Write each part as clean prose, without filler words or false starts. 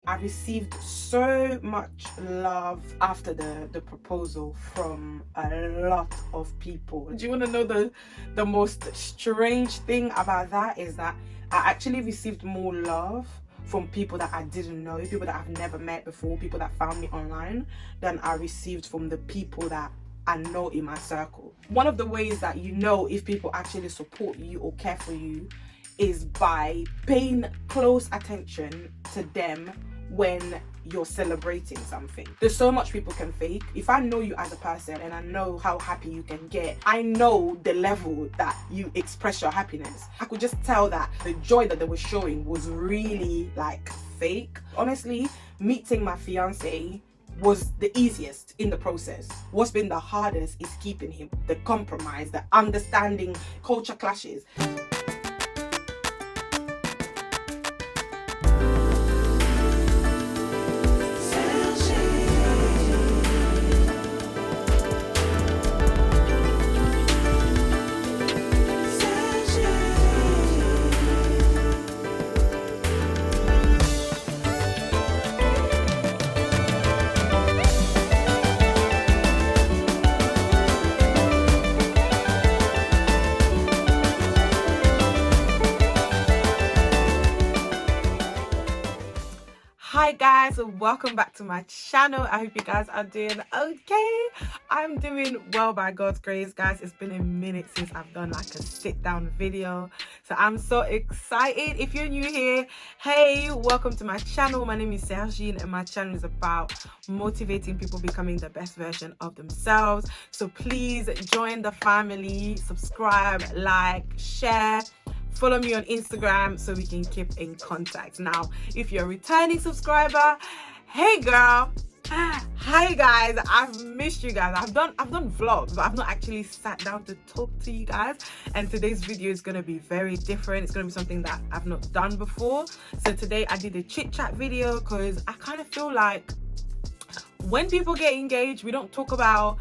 I received so much love after the proposal from a lot of people. Do you want to know the most strange thing about that is that I actually received more love from people that I didn't know, people that I've never met before, people that found me online, than I received from the people that I know in my circle. One of the ways that you know if people actually support you or care for you is by paying close attention to them when you're celebrating something. There's so much people can fake. If I know you as a person and I know how happy you can get, I know the level that you express your happiness. I could just tell that the joy that they were showing was really like fake. Honestly, meeting my fiance was the easiest in the process. What's been the hardest is keeping him, the compromise, the understanding culture clashes. Hi guys, welcome back to my channel. I hope you guys are doing okay. I'm doing well by God's grace, guys. It's been a minute since I've done like a sit down video, so I'm so excited. If you're new here, hey, welcome to my channel. My name is Sergine and my channel is about motivating people becoming the best version of themselves. So please join the family, subscribe, like, share. Follow me on Instagram so we can keep in contact. Now, if you're a returning subscriber, hey girl, hi guys, I've missed you guys. I've done vlogs, but I've not actually sat down to talk to you guys. And today's video is gonna be very different. It's gonna be something that I've not done before. So today I did a chit chat video because I kind of feel like when people get engaged, we don't talk about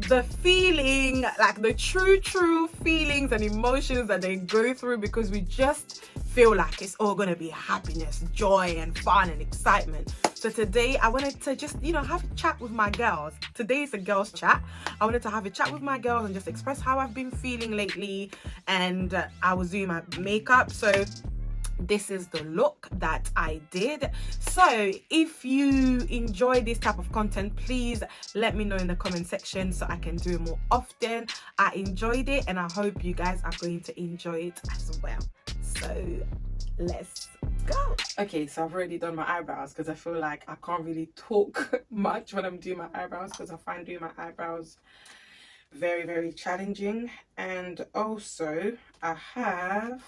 the feeling, like the true feelings and emotions that they go through, because we just feel like it's all gonna be happiness, joy and fun and excitement. So today I wanted to just, you know, have a chat with my girls. Today is a girls chat. I wanted to have a chat with my girls and just express how I've been feeling lately. And I was doing my makeup, so this is the look that I did. So if you enjoy this type of content, please let me know in the comment section so I can do it more often. I enjoyed it and I hope you guys are going to enjoy it as well. So let's go. Okay, so I've already done my eyebrows because I feel like I can't really talk much when I'm doing my eyebrows, because I find doing my eyebrows very challenging. And also I have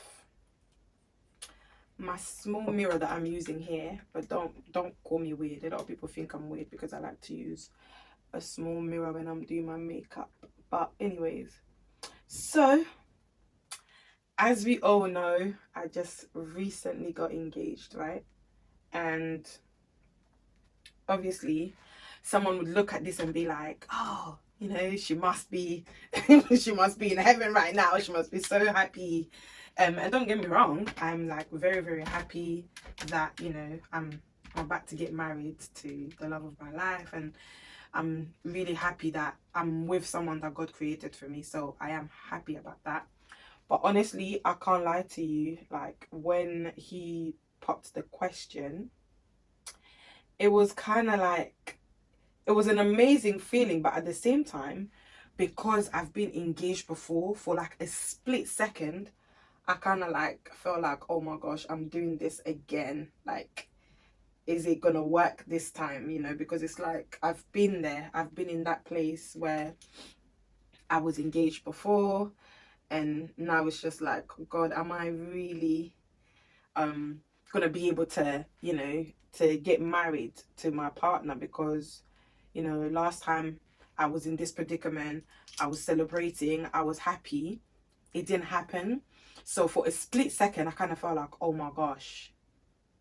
my small mirror that I'm using here, but don't call me weird. A lot of people think I'm weird because I like to use a small mirror when I'm doing my makeup. But anyways, so as we all know, I just recently got engaged, right? And obviously someone would look at this and be like, oh, you know, she must be she must be in heaven right now, she must be so happy. And don't get me wrong, I'm like very happy that, you know, I'm about to get married to the love of my life, and I'm really happy that I'm with someone that God created for me. So I am happy about that. But honestly, I can't lie to you, like when he popped the question, it was kind of like, it was an amazing feeling, but at the same time, because I've been engaged before, for like a split second I kind of like felt like, oh my gosh, I'm doing this again. Like, is it gonna work this time? You know, because it's like I've been there. I've been in that place where I was engaged before, and now it's just like, God, am I really gonna be able to, you know, to get married to my partner? Because, you know, last time I was in this predicament, I was celebrating, I was happy, it didn't happen. So for a split second, I kind of felt like, oh my gosh,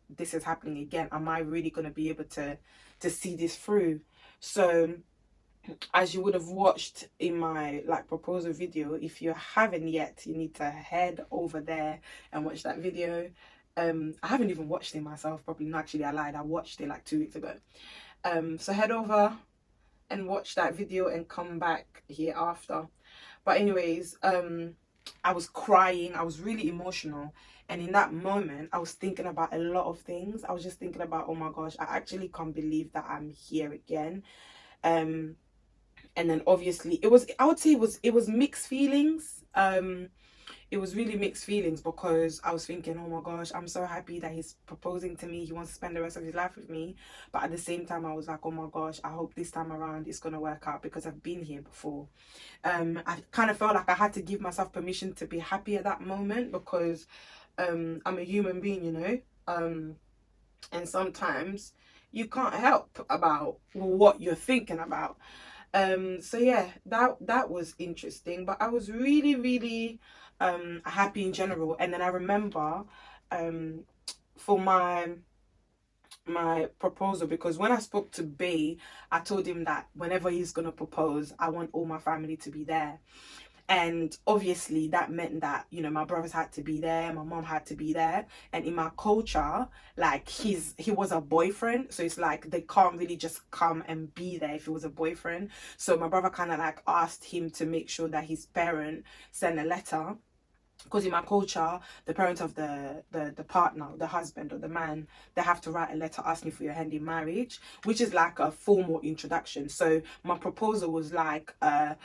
this is happening again. Am I really going to be able to see this through? So as you would have watched in my like proposal video, if you haven't yet, you need to head over there and watch that video. I haven't even watched it myself properly. No, actually I lied, I watched it like 2 weeks ago. So head over and watch that video and come back here after. But anyways, I was crying, I was really emotional, and in that moment I was thinking about a lot of things. I was just thinking about, oh my gosh, I actually can't believe that I'm here again. And then obviously it was, I would say it was mixed feelings. It was really mixed feelings, because I was thinking, oh my gosh, I'm so happy that he's proposing to me, he wants to spend the rest of his life with me. But at the same time I was like, oh my gosh, I hope this time around it's gonna work out, because I've been here before. I kind of felt like I had to give myself permission to be happy at that moment, because I'm a human being, you know, and sometimes you can't help about what you're thinking about. So yeah, that was interesting, but I was really happy in general. And then I remember for my proposal, because when I spoke to Bay, I told him that whenever he's gonna propose, I want all my family to be there. And obviously that meant that, you know, my brothers had to be there, my mom had to be there. And in my culture, like, he was a boyfriend, so it's like they can't really just come and be there if he was a boyfriend. So my brother kind of like asked him to make sure that his parent sent a letter, because in my culture, the parents of the partner, the husband or the man, they have to write a letter asking for your hand in marriage, which is like a formal introduction. So my proposal was like a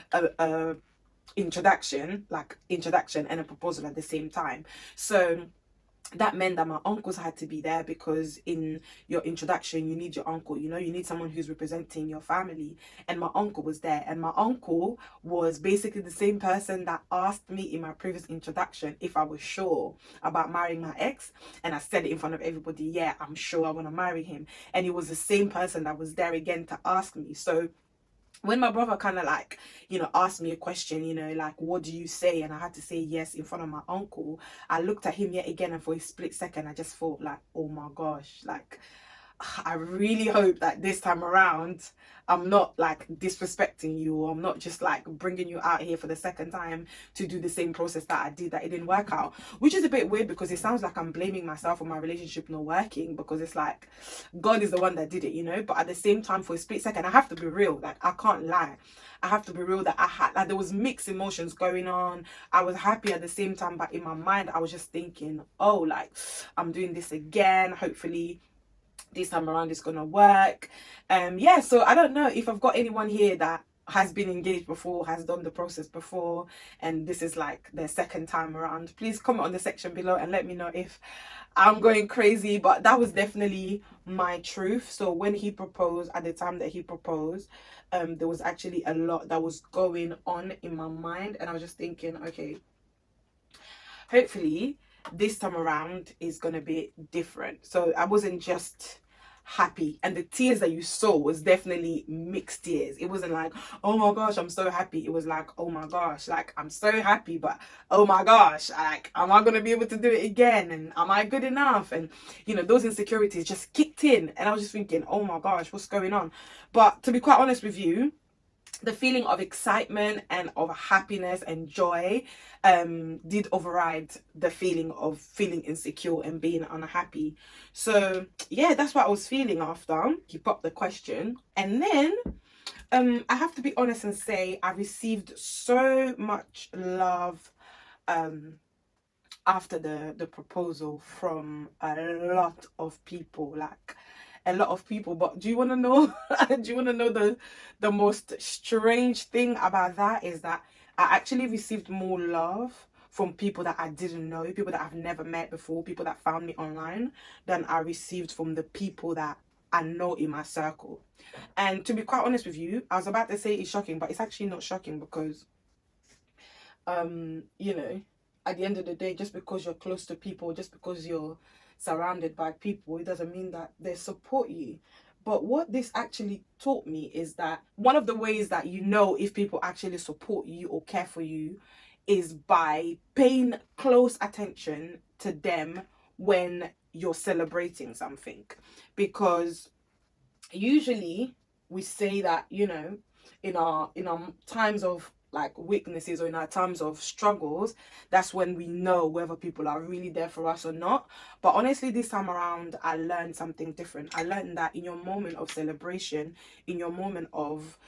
introduction and a proposal at the same time. So that meant that my uncles had to be there, because in your introduction you need your uncle, you know, you need someone who's representing your family. And my uncle was there, and my uncle was basically the same person that asked me in my previous introduction if I was sure about marrying my ex, and I said it in front of everybody, yeah, I'm sure I want to marry him. And it was the same person that was there again to ask me. So when my brother kind of like, you know, asked me a question, you know, like, what do you say? And I had to say yes in front of my uncle. I looked at him yet again, and for a split second I just thought like, oh my gosh, like, I really hope that this time around I'm not like disrespecting you, or I'm not just like bringing you out here for the second time to do the same process that I did, that it didn't work out. Which is a bit weird, because it sounds like I'm blaming myself for my relationship not working, because it's like God is the one that did it, you know. But at the same time, for a split second, I have to be real, like, I can't lie. I have to be real that I had, like, there was mixed emotions going on. I was happy at the same time, but in my mind I was just thinking, oh, like, I'm doing this again, hopefully this time around it's gonna work. Yeah, so I don't know if I've got anyone here that has been engaged before, has done the process before, and this is like their second time around. Please comment on the section below and let me know if I'm going crazy. But that was definitely my truth. So when he proposed, at the time that he proposed, there was actually a lot that was going on in my mind, and I was just thinking, okay, hopefully this time around is gonna be different. So I wasn't just happy, and the tears that you saw was definitely mixed tears. It wasn't like, oh my gosh, I'm so happy. It was like, oh my gosh, like, I'm so happy, but oh my gosh, like, am I gonna be able to do it again? And am I good enough? And you know, those insecurities just kicked in, and I was just thinking, oh my gosh, what's going on? But to be quite honest with you, the feeling of excitement and of happiness and joy did override the feeling of feeling insecure and being unhappy. So yeah, that's what I was feeling after he popped the question. And then I have to be honest and say I received so much love after the proposal from a lot of people, like a lot of people. But do you want to know do you want to know the most strange thing about that is that I actually received more love from people that I didn't know, people that I've never met before, people that found me online, than I received from the people that I know in my circle. And to be quite honest with you, I was about to say it's shocking, but it's actually not shocking, because you know, at the end of the day, just because you're close to people, just because you're surrounded by people, it doesn't mean that they support you. But what this actually taught me is that one of the ways that you know if people actually support you or care for you is by paying close attention to them when you're celebrating something. Because usually we say that, you know, in our times of like weaknesses or in our times of struggles, that's when we know whether people are really there for us or not. But honestly, this time around, I learned something different. I learned that in your moment of celebration, in your moment of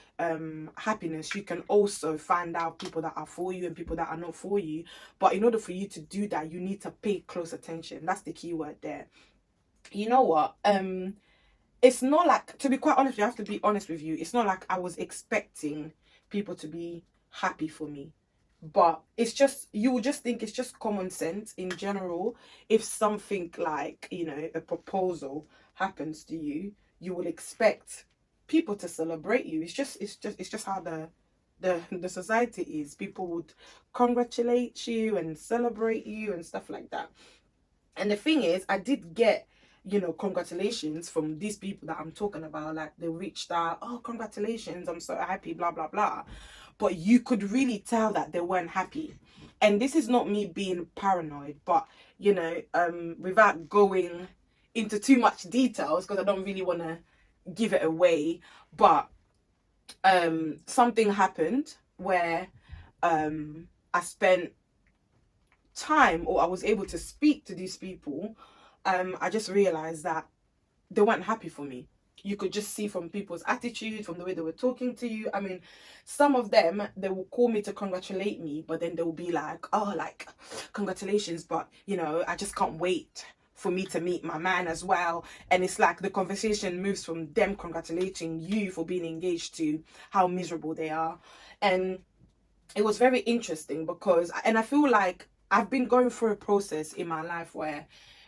happiness, you can also find out people that are for you and people that are not for you. But in order for you to do that, you need to pay close attention. That's the key word there. You know what? It's not like, to be quite honest, you have to be honest with you. It's not like I was expecting people to be happy for me. But it's just, you will just think it's just common sense in general. If something like, you know, a proposal happens to you, you will expect people to celebrate you. It's just how the society is. People would congratulate you and celebrate you and stuff like that. And the thing is, I did get, you know, congratulations from these people that I'm talking about. Like, they reached out, oh, congratulations, I'm so happy, blah blah blah. But you could really tell that they weren't happy. And this is not me being paranoid, but, you know, without going into too much details, because I don't really want to give it away, but something happened where I spent time, or I was able to speak to these people. I just realized that they weren't happy for me. You could just see from people's attitude, from the way they were talking to you. I mean, some of them, they will call me to congratulate me, but then they'll be like, oh, like, congratulations, but, you know, I just can't wait for me to meet my man as well. And it's like the conversation moves from them congratulating you for being engaged to how miserable they are. And it was very interesting because, and I feel like I've been going through a process in my life where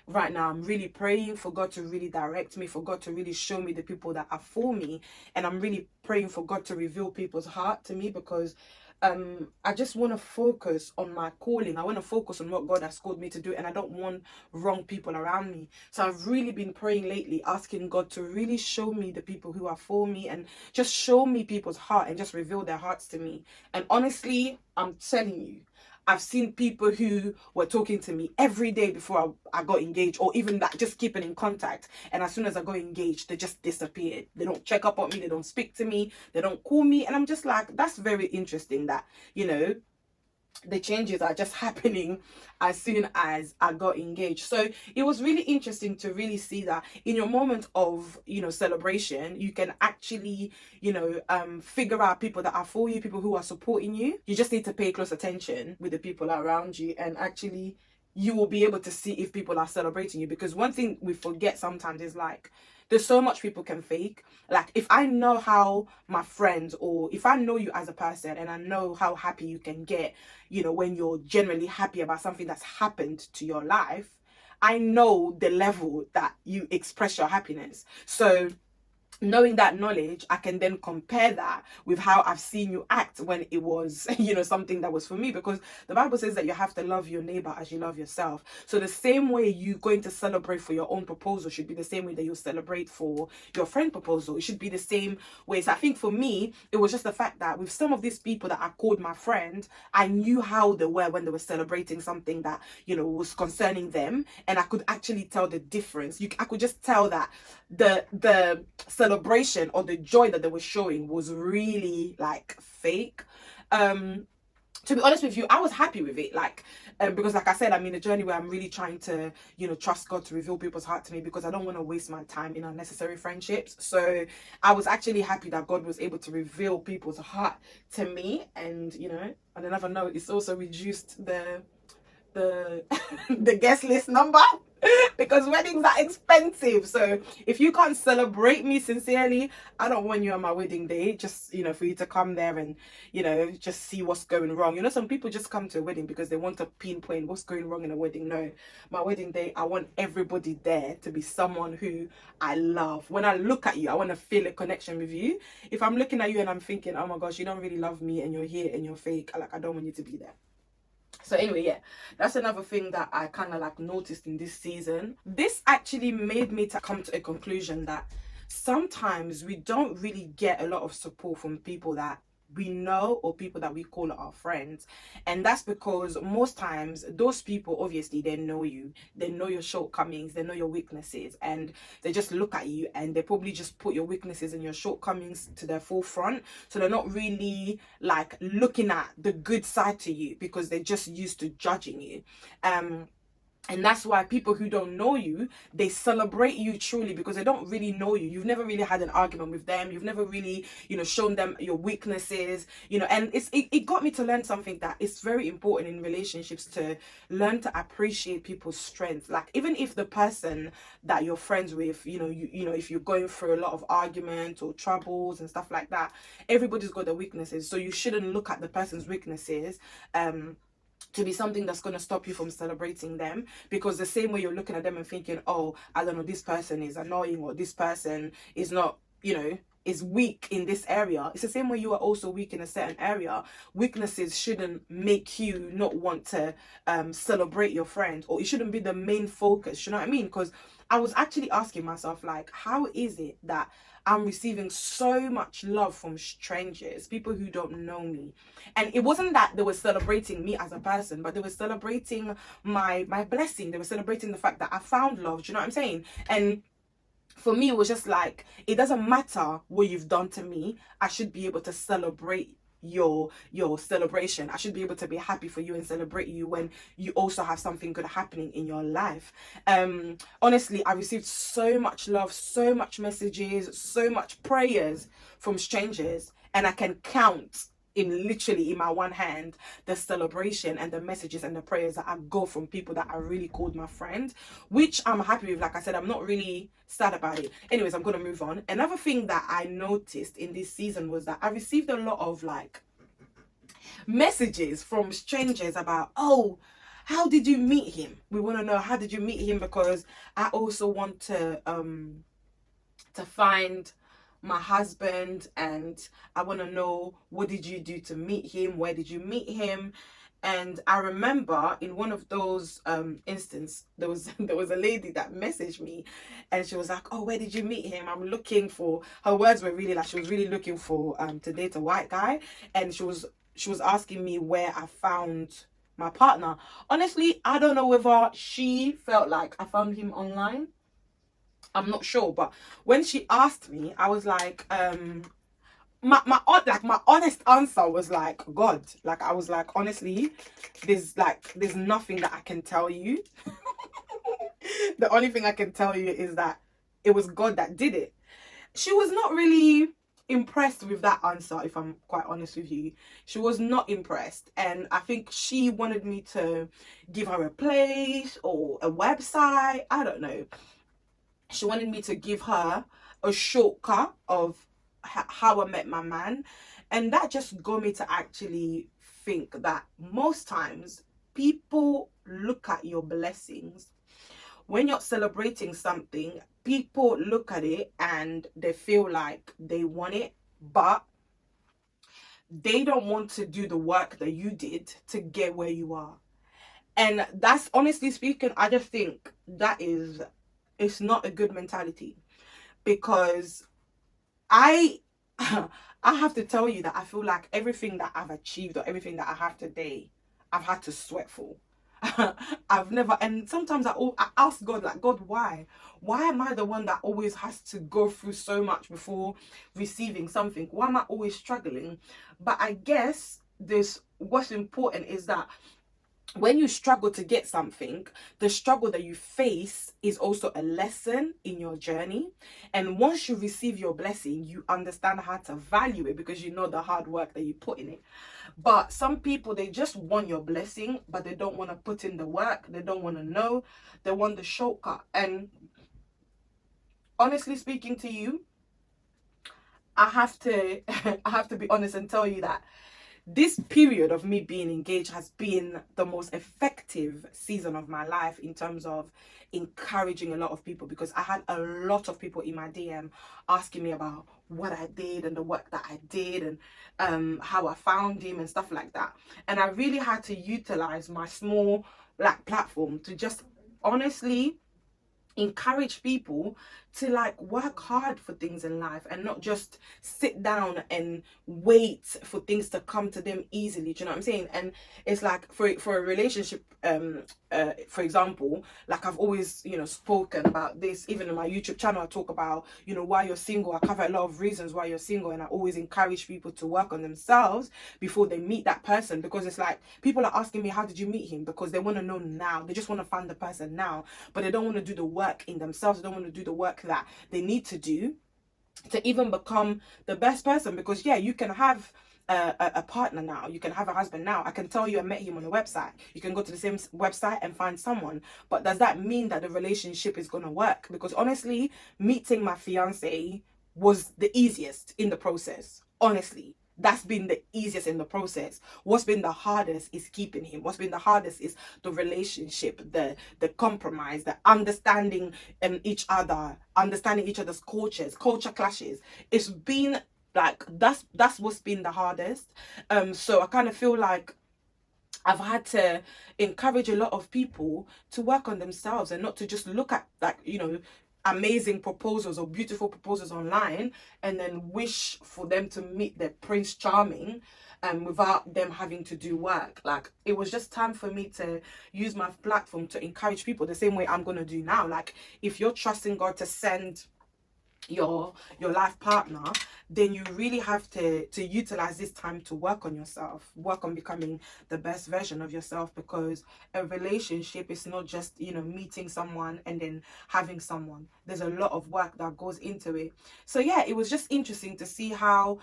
right now I'm really praying for God to really direct me, for God to really show me the people that are for me. And I'm really praying for God to reveal people's heart to me, because I just want to focus on my calling. I want to focus on what God has called me to do, and I don't want wrong people around me. So I've really been praying lately, asking God to really show me the people who are for me, and just show me people's heart and just reveal their hearts to me. And honestly, I'm telling you, I've seen people who were talking to me every day before I got engaged, or even that, just keeping in contact. And as soon as I got engaged, they just disappeared. They don't check up on me. They don't speak to me. They don't call me. And I'm just like, that's very interesting that, you know, the changes are just happening as soon as I got engaged. So it was really interesting to really see that in your moment of, you know, celebration, you can actually, you know, figure out people that are for you, people who are supporting you. You just need to pay close attention with the people around you, and actually you will be able to see if people are celebrating you. Because one thing we forget sometimes is, like, there's so much people can fake. Like, if I know how my friends, or if I know you as a person and I know how happy you can get, you know, when you're genuinely happy about something that's happened to your life, I know the level that you express your happiness. So knowing that knowledge, I can then compare that with how I've seen you act when it was, you know, something that was for me. Because the Bible says that you have to love your neighbor as you love yourself. So the same way you're going to celebrate for your own proposal should be the same way that you celebrate for your friend proposal. It should be the same way. So I think for me, it was just the fact that with some of these people that I called my friend, I knew how they were when they were celebrating something that, you know, was concerning them. And I could actually tell the difference. I could just tell that the celebration or the joy that they were showing was really, like, fake. To be honest with you, I was happy with it, like, because, like I said, I'm in a journey where I'm really trying to, you know, trust God to reveal people's heart to me, because I don't want to waste my time in unnecessary friendships. So I was actually happy that God was able to reveal people's heart to me. And, you know, on another note, it's also reduced the the guest list number, because weddings are expensive. So if you can't celebrate me sincerely, I don't want you on my wedding day, just, you know, for you to come there and, you know, just see what's going wrong. You know, some people just come to a wedding because they want to pinpoint what's going wrong in a wedding. No, my wedding day, I want everybody there to be someone who I love. When I look at you, I want to feel a connection with you. If I'm looking at you and I'm thinking, oh my gosh, you don't really love me and you're here and you're fake, like, I don't want you to be there. So anyway, yeah, that's another thing that I kind of, like, noticed in this season. This actually made me to come to a conclusion that sometimes we don't really get a lot of support from people that we know, or people that we call our friends. And that's because most times those people, obviously, they know you, they know your shortcomings, they know your weaknesses, and they just look at you and they probably just put your weaknesses and your shortcomings to their forefront. So they're not really like looking at the good side to you, because they're just used to judging you. And that's why people who don't know you, they celebrate you truly, because they don't really know you. You've never really had an argument with them. You've never really, shown them your weaknesses, and it got me to learn something, that it's very important in relationships to learn to appreciate people's strengths. Like, even if the person that you're friends with, if you're going through a lot of arguments or troubles and stuff like that, everybody's got their weaknesses. So you shouldn't look at the person's weaknesses to be something that's going to stop you from celebrating them. Because the same way you're looking at them and thinking, oh, I don't know, this person is annoying, or this person is not, is weak in this area, it's the same way you are also weak in a certain area. Weaknesses shouldn't make you not want to celebrate your friend, or it shouldn't be the main focus. You know what I mean? Because I was actually asking myself, like, how is it that I'm receiving so much love from strangers, people who don't know me? And it wasn't that they were celebrating me as a person, but they were celebrating my blessing. They were celebrating the fact that I found love. Do you know what I'm saying? And for me, it was just like, it doesn't matter what you've done to me, I should be able to celebrate your celebration. I should be able to be happy for you and celebrate you when you also have something good happening in your life. Honestly, I received so much love, so much messages, so much prayers from strangers, and I can count in my one hand the celebration and the messages and the prayers that I got from people that I really called my friend, which I'm happy with. Like I said, I'm not really sad about it. Anyways, I'm gonna move on. Another thing that I noticed in this season was that I received a lot of like messages from strangers about, oh, how did you meet him? We want to know, how did you meet him? Because I also want to find my husband, and I want to know, what did you do to meet him? Where did you meet him? And I remember in one of those instances, there was a lady that messaged me, and she was like, oh, where did you meet him? I'm looking for, her words were really like, she was really looking for to date a white guy, and she was asking me where I found my partner. Honestly, I don't know whether she felt like I found him online. I'm not sure, but when she asked me, I was like, my honest answer was like, God. Like, I was like, honestly, there's nothing that I can tell you. The only thing I can tell you is that it was God that did it. She was not really impressed with that answer, if I'm quite honest with you. She was not impressed, and I think she wanted me to give her a place or a website. I don't know. She wanted me to give her a shortcut of how I met my man. And that just got me to actually think that most times people look at your blessings. When you're celebrating something, people look at it and they feel like they want it, but they don't want to do the work that you did to get where you are. And that's, honestly speaking, I just think that it's not a good mentality. Because I have to tell you that I feel like everything that I've achieved, or everything that I have today, I've had to sweat for. I've never, and sometimes I ask God, like, God, why am I the one that always has to go through so much before receiving something? Why am I always struggling? But I guess what's important is that when you struggle to get something, the struggle that you face is also a lesson in your journey. And once you receive your blessing, you understand how to value it, because you know the hard work that you put in it. But some people, they just want your blessing, but they don't want to put in the work. They don't want to know. They want the shortcut. And honestly speaking to you, I have to be honest and tell you that this period of me being engaged has been the most effective season of my life in terms of encouraging a lot of people, because I had a lot of people in my DM asking me about what I did and the work that I did, and how I found him and stuff like that. And I really had to utilize my small platform to just honestly encourage people to like work hard for things in life and not just sit down and wait for things to come to them easily. Do you know what I'm saying? And it's like for a relationship, for example, like I've always, you know, spoken about this. Even in my YouTube channel, I talk about, you know, why you're single. I cover a lot of reasons why you're single, and I always encourage people to work on themselves before they meet that person, because it's like people are asking me, how did you meet him? Because they want to know now. They just want to find the person now, but they don't want to do the work in themselves. They don't want to do the work that they need to do to even become the best person. Because yeah, you can have a partner now, you can have a husband now. I can tell you I met him on a website. You can go to the same website and find someone, but does that mean that the relationship is going to work? Because honestly, meeting my fiance was the easiest in the process. Honestly, that's been the easiest in the process. What's been the hardest is keeping him. What's been the hardest is the relationship, the compromise, the understanding each other, understanding each other's culture clashes. It's been like that's what's been the hardest. So I kind of feel like I've had to encourage a lot of people to work on themselves and not to just look at, like, you know, amazing proposals or beautiful proposals online and then wish for them to meet their Prince Charming without them having to do work. Like, it was just time for me to use my platform to encourage people the same way I'm going to do now. Like, if you're trusting God to send your life partner, then you really have to utilize this time to work on yourself, work on becoming the best version of yourself, because a relationship is not just, you know, meeting someone and then having someone. There's a lot of work that goes into it. So yeah, it was just interesting to see how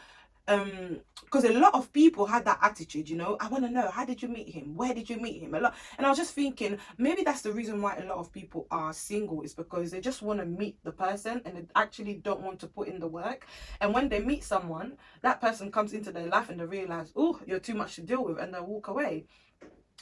because a lot of people had that attitude, you know, I want to know, how did you meet him? Where did you meet him? A lot. And I was just thinking, maybe that's the reason why a lot of people are single, is because they just want to meet the person and they actually don't want to put in the work. And when they meet someone, that person comes into their life and they realize, oh, you're too much to deal with, and they walk away.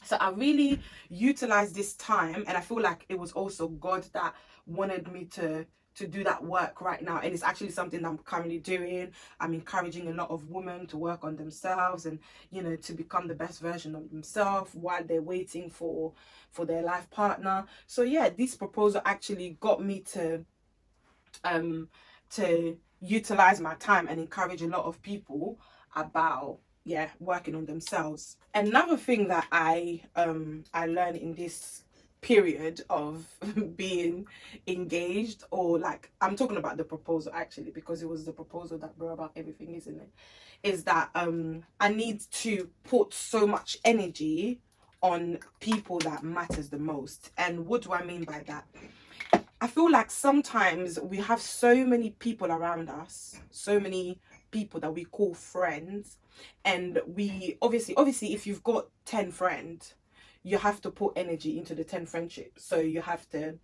So I really utilized this time, and I feel like it was also God that wanted me to do that work right now. And it's actually something that I'm currently doing. I'm encouraging a lot of women to work on themselves and, you know, to become the best version of themselves while they're waiting for their life partner. So yeah, this proposal actually got me to utilize my time and encourage a lot of people about, yeah, working on themselves. Another thing that I learned in this period of being engaged, or like, I'm talking about the proposal actually, because it was the proposal that brought about everything, isn't it, is that I need to put so much energy on people that matters the most. And what do I mean by that? I feel like sometimes we have so many people around us, so many people that we call friends, and we obviously if you've got 10 friends, you have to put energy into the 10 friendships. So you have to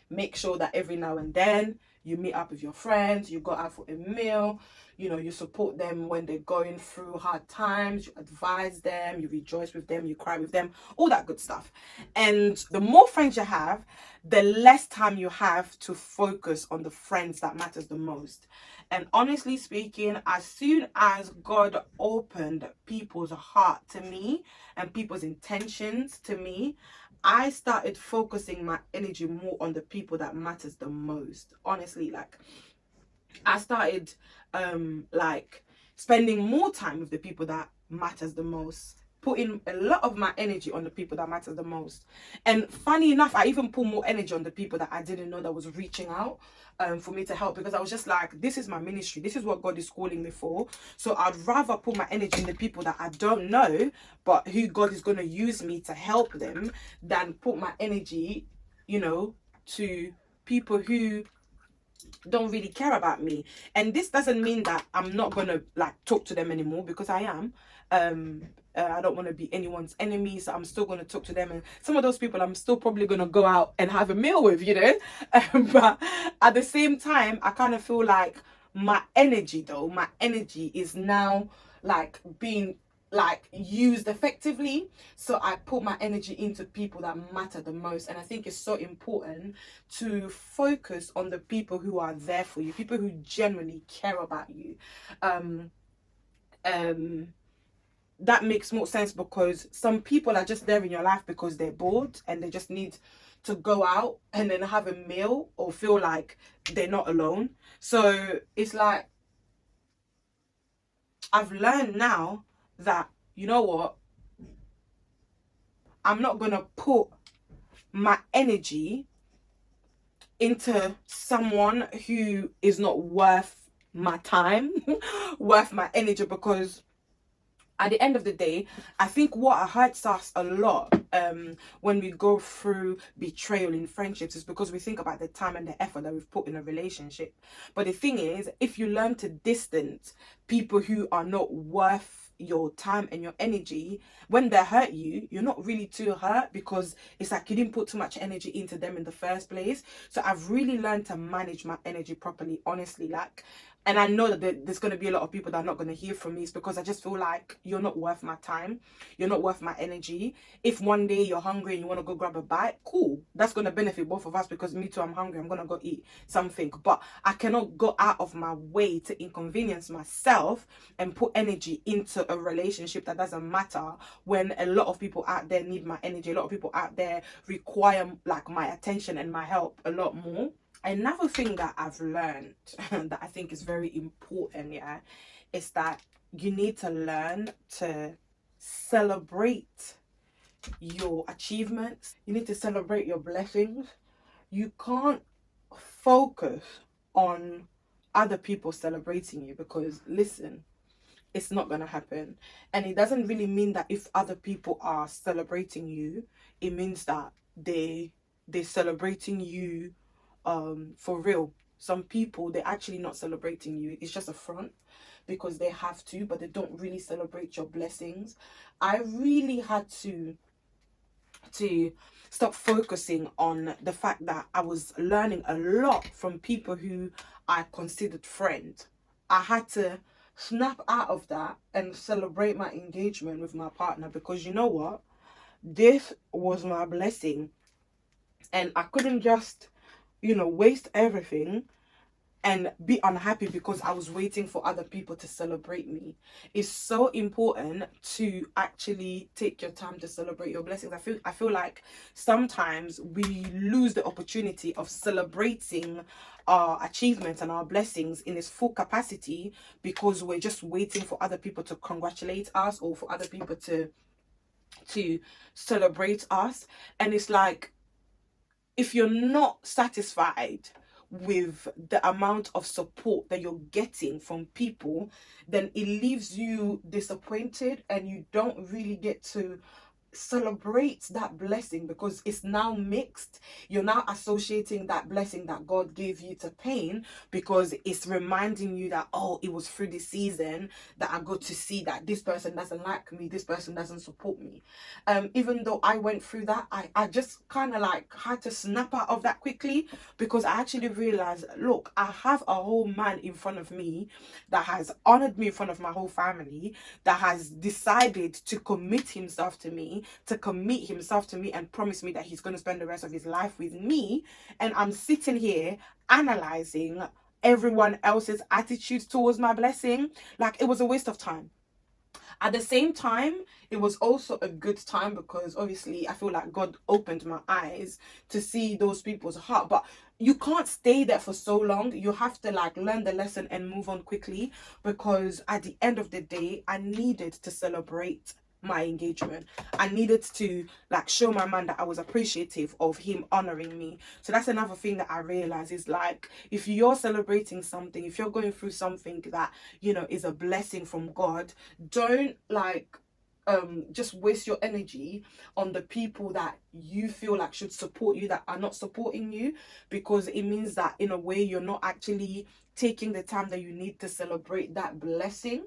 make sure that every now and then you meet up with your friends, you go out for a meal, you know, you support them when they're going through hard times, you advise them, you rejoice with them, you cry with them, all that good stuff. And the more friends you have, the less time you have to focus on the friends that matters the most. And honestly speaking, as soon as God opened people's heart to me and people's intentions to me, I started focusing my energy more on the people that matters the most. Honestly, like, I started like spending more time with the people that matters the most, putting a lot of my energy on the people that matter the most. And funny enough, I even put more energy on the people that I didn't know that was reaching out for me to help, because I was just like, this is my ministry, this is what God is calling me for. So I'd rather put my energy in the people that I don't know but who God is going to use me to help them, than put my energy, you know, to people who don't really care about me. And this doesn't mean that I'm not gonna like talk to them anymore, because I am. I don't want to be anyone's enemy, so I'm still going to talk to them, and some of those people I'm still probably going to go out and have a meal with, you know. But at the same time, I kind of feel like my energy is now like being like used effectively. So I put my energy into people that matter the most. And I think it's so important to focus on the people who are there for you, people who genuinely care about you. That makes more sense, because some people are just there in your life because they're bored and they just need to go out and then have a meal or feel like they're not alone. So it's like, I've learned now that, you know what, I'm not gonna put my energy into someone who is not worth my time, worth my energy, because at the end of the day, I think what hurts us a lot when we go through betrayal in friendships is because we think about the time and the effort that we've put in a relationship. But the thing is, if you learn to distance people who are not worth your time and your energy, when they hurt you, you're not really too hurt, because it's like you didn't put too much energy into them in the first place. So I've really learned to manage my energy properly, honestly. Like, and I know that there's going to be a lot of people that are not going to hear from me. It's because I just feel like you're not worth my time. You're not worth my energy. If one day you're hungry and you want to go grab a bite, cool. That's going to benefit both of us, because me too, I'm hungry. I'm going to go eat something. But I cannot go out of my way to inconvenience myself and put energy into a relationship that doesn't matter, when a lot of people out there need my energy. A lot of people out there require like my attention and my help a lot more. Another thing that I've learned that I think is very important, yeah, is that you need to learn to celebrate your achievements. You need to celebrate your blessings. You can't focus on other people celebrating you, because listen, it's not going to happen. And it doesn't really mean that if other people are celebrating you, it means that they're celebrating you for real. Some people, they're actually not celebrating you. It's just a front, because they have to, but they don't really celebrate your blessings. I really had to stop focusing on the fact that I was learning a lot from people who I considered friends. I had to snap out of that and celebrate my engagement with my partner, because you know what, this was my blessing, and I couldn't just, you know, waste everything and be unhappy because I was waiting for other people to celebrate me. It's so important to actually take your time to celebrate your blessings. I feel like sometimes we lose the opportunity of celebrating our achievements and our blessings in its full capacity, because we're just waiting for other people to congratulate us, or for other people to celebrate us. And it's like, if you're not satisfied with the amount of support that you're getting from people, then it leaves you disappointed, and you don't really get to celebrate that blessing, because it's now mixed. You're now associating that blessing that God gave you to pain, because it's reminding you that, oh, it was through this season that I got to see that this person doesn't like me, this person doesn't support me. Even though I went through that, I just kind of like had to snap out of that quickly, because I actually realized, look, I have a whole man in front of me that has honored me in front of my whole family, that has decided to commit himself to me, and promise me that he's going to spend the rest of his life with me. And I'm sitting here analyzing everyone else's attitude towards my blessing. Like, it was a waste of time. At the same time, it was also a good time, because obviously I feel like God opened my eyes to see those people's heart. But you can't stay there for so long. You have to like learn the lesson and move on quickly, because at the end of the day, I needed to celebrate my engagement. I needed to like show my man that I was appreciative of him honoring me. So that's another thing that I realized, is like, if you're celebrating something, if you're going through something that, you know, is a blessing from God, don't like just waste your energy on the people that you feel like should support you that are not supporting you, because it means that in a way you're not actually taking the time that you need to celebrate that blessing.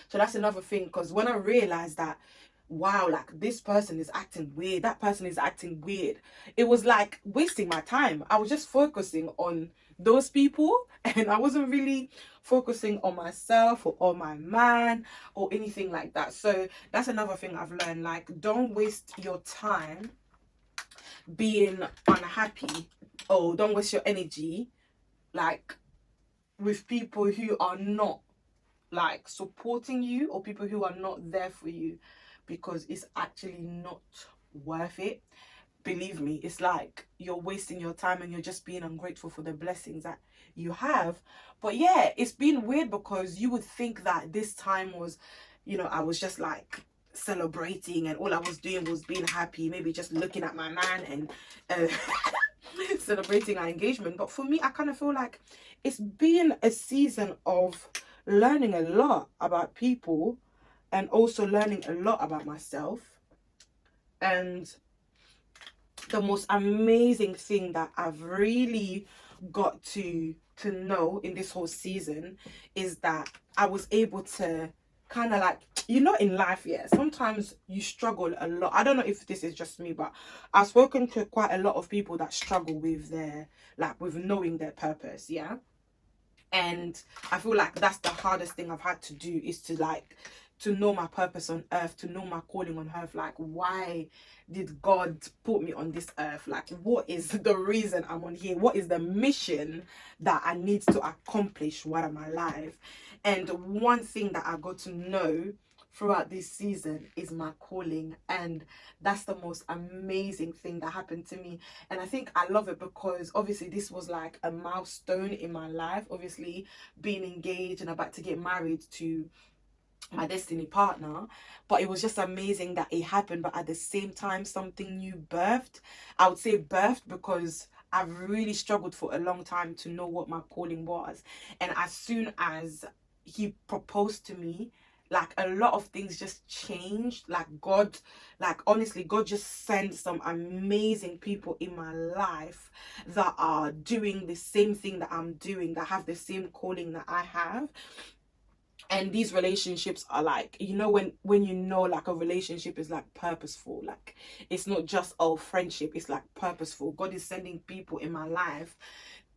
So that's another thing, because when I realized that, wow, like this person is acting weird, that person is acting weird, it was like wasting my time. I was just focusing on those people, and I wasn't really focusing on myself or on my man or anything like that. So that's another thing I've learned. Like, don't waste your time being unhappy, or don't waste your energy like with people who are not like supporting you, or people who are not there for you, because it's actually not worth it. believe me, it's like you're wasting your time and you're just being ungrateful for the blessings that you have. But yeah, it's been weird because you would think that this time was, you know, I was just like celebrating and all I was doing was being happy, maybe just looking at my man and celebrating our engagement. But for me, I kind of feel like it's been a season of learning a lot about people and also learning a lot about myself. And the most amazing thing that I've really got to know in this whole season is that I was able to kind of like, you know, in life, yeah, sometimes you struggle a lot. I don't know if this is just me, but I've spoken to quite a lot of people that struggle with their, like, with knowing their purpose, yeah. And I feel like that's the hardest thing I've had to do, is to like, to know my purpose on earth, to know my calling on earth. Like, why did God put me on this earth? Like, what is the reason I'm on here? What is the mission that I need to accomplish while I'm alive? And one thing that I got to know throughout this season is my calling, and that's the most amazing thing that happened to me. And I think I love it because obviously this was like a milestone in my life, obviously being engaged and about to get married to my destiny partner. But it was just amazing that it happened, but at the same time something new birthed. I would say birthed because I've really struggled for a long time to know what my calling was. And as soon as he proposed to me, like, a lot of things just changed. Like, God, like, honestly, God just sent some amazing people in my life that are doing the same thing that I'm doing, that have the same calling that I have. And these relationships are like, you know, when you know, like, a relationship is like purposeful, like, it's not just, oh, friendship, it's like purposeful. God is sending people in my life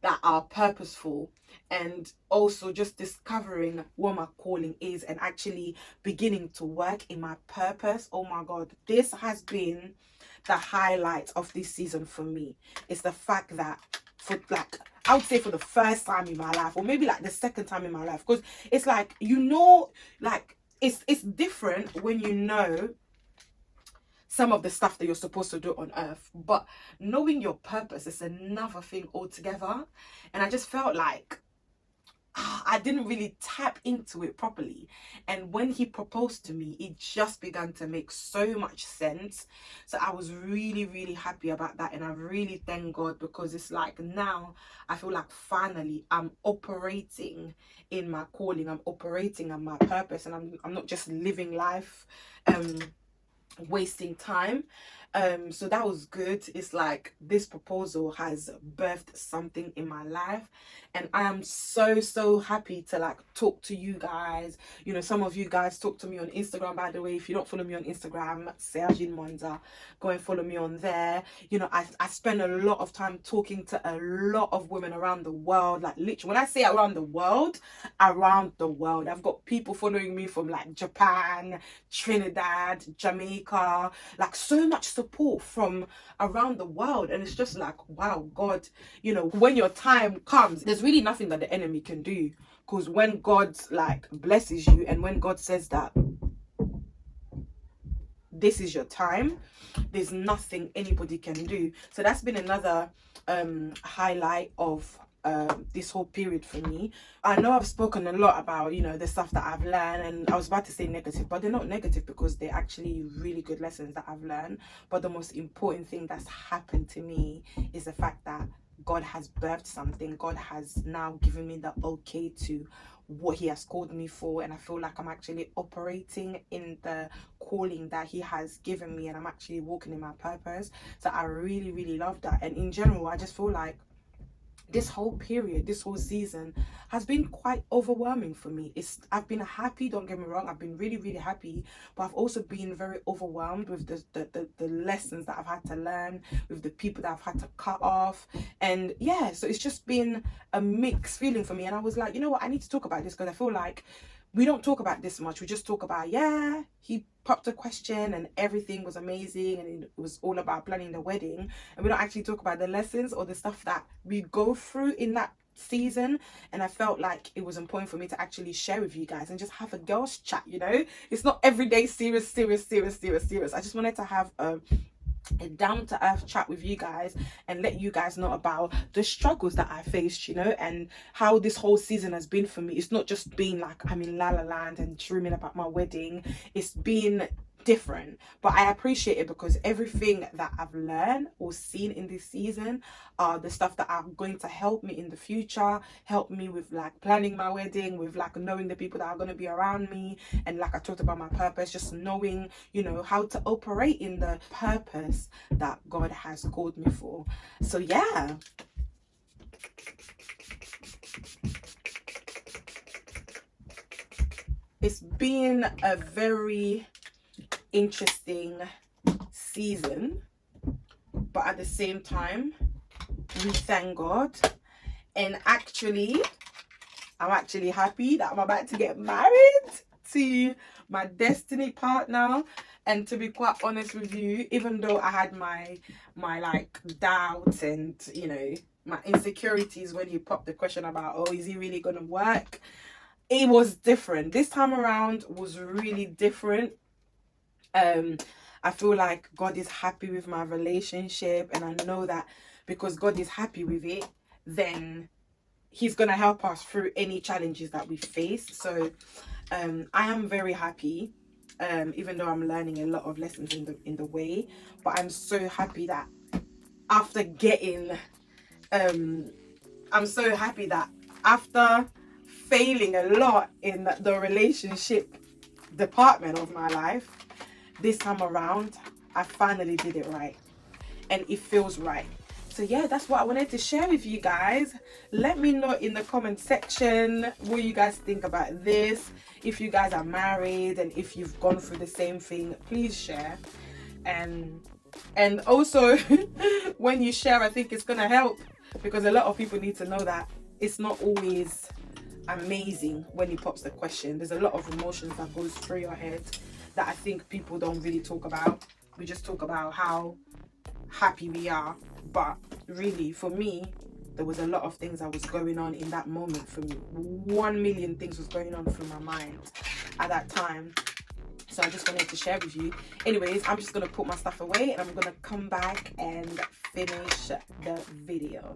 that are purposeful, and also just discovering what my calling is and actually beginning to work in my purpose. Oh my God, this has been the highlight of this season for me. It's the fact that, for like, I would say for the first time in my life, or maybe like the second time in my life, because it's like, you know, like, it's different when you know some of the stuff that you're supposed to do on earth, but knowing your purpose is another thing altogether. And I just felt like I didn't really tap into it properly. And when he proposed to me, it just began to make so much sense. So I was really, really happy about that. And I really thank God, because it's like, now I feel like finally I'm operating in my calling. I'm operating on my purpose, and I'm not just living life wasting time. So that was good. It's like this proposal has birthed something in my life, and I am so happy to like talk to you guys. You know, some of you guys talk to me on Instagram, by the way. If you don't follow me on Instagram, Sergin Monza, go and follow me on there. You know, I spend a lot of time talking to a lot of women around the world. Like, literally, when I say around the world, I've got people following me from like Japan, Trinidad, Jamaica, like so much support from around the world. And it's just like, wow, God, you know, when your time comes, there's really nothing that the enemy can do, because when God like blesses you, and when God says that this is your time, there's nothing anybody can do. So that's been another highlight of this whole period for me. I know I've spoken a lot about, you know, the stuff that I've learned, and I was about to say negative, but they're not negative, because they're actually really good lessons that I've learned. But the most important thing that's happened to me is the fact that God has birthed something. God has now given me the okay to what he has called me for, and I feel like I'm actually operating in the calling that he has given me, and I'm actually walking in my purpose. So I really love that. And in general, I just feel like this whole period, this whole season has been quite overwhelming for me. I've been happy, don't get me wrong, I've been really happy, but I've also been very overwhelmed with the lessons that I've had to learn, with the people that I've had to cut off. And yeah, so it's just been a mixed feeling for me. And I was like, you know what, I need to talk about this, because I feel like we don't talk about this much. We just talk about, yeah, he popped a question and everything was amazing and it was all about planning the wedding, and we don't actually talk about the lessons or the stuff that we go through in that season. And I felt like it was important for me to actually share with you guys and just have a girls chat, you know. It's not every day serious. I just wanted to have a down-to-earth chat with you guys and let you guys know about the struggles that I faced, you know, and how this whole season has been for me. It's not just been like I'm in la la land and dreaming about my wedding. It's been different, but I appreciate it because everything that I've learned or seen in this season are the stuff that are going to help me in the future, help me with like planning my wedding, with like knowing the people that are going to be around me, and like I talked about my purpose, just knowing, you know, how to operate in the purpose that God has called me for. So yeah, it's been a very interesting season, but at the same time we thank God. And actually I'm actually happy that I'm about to get married to my destiny partner. And to be quite honest with you, even though I had my like doubts and, you know, my insecurities when you popped the question about, oh, is he really gonna work, it was different. This time around was really different. I feel like God is happy with my relationship, and I know that because God is happy with it, then he's gonna help us through any challenges that we face. So I am very happy, even though I'm learning a lot of lessons in the way. But I'm so happy that after getting I'm so happy that after failing a lot in the relationship department of my life, this time around I finally did it right, and it feels right. So yeah, that's what I wanted to share with you guys. Let me know in the comment section what you guys think about this. If you guys are married and if you've gone through the same thing, please share. And also when you share, I think it's gonna help, because a lot of people need to know that it's not always amazing when he pops the question. There's a lot of emotions that goes through your head that I think people don't really talk about. We just talk about how happy we are, but really for me, there was a lot of things that was going on in that moment for me. 1 million things was going on through my mind at that time. So I just wanted to share with you. Anyways, I'm just gonna put my stuff away and I'm gonna come back and finish the video.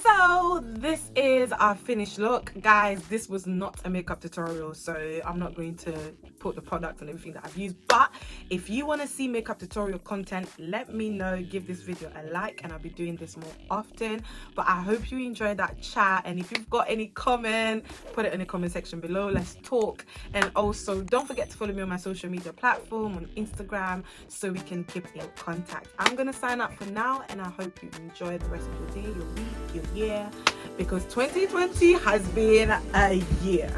So this is our finished look, guys. This was not a makeup tutorial, so I'm not going to put the product and everything that I've used. But if you want to see makeup tutorial content, let me know. Give this video a like, and I'll be doing this more often. But I hope you enjoyed that chat, and if you've got any comment, put it in the comment section below. Let's talk. And also don't forget to follow me on my social media platform on Instagram so we can keep in contact. I'm gonna sign up for now, and I hope you enjoy the rest of your day, your week, your year, because 2020 has been a year.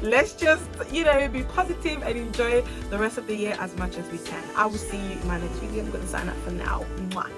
Let's just, you know, be positive and enjoy the rest of the year as much as we can. I will see you in my next video. I'm going to sign up for now. Mwah.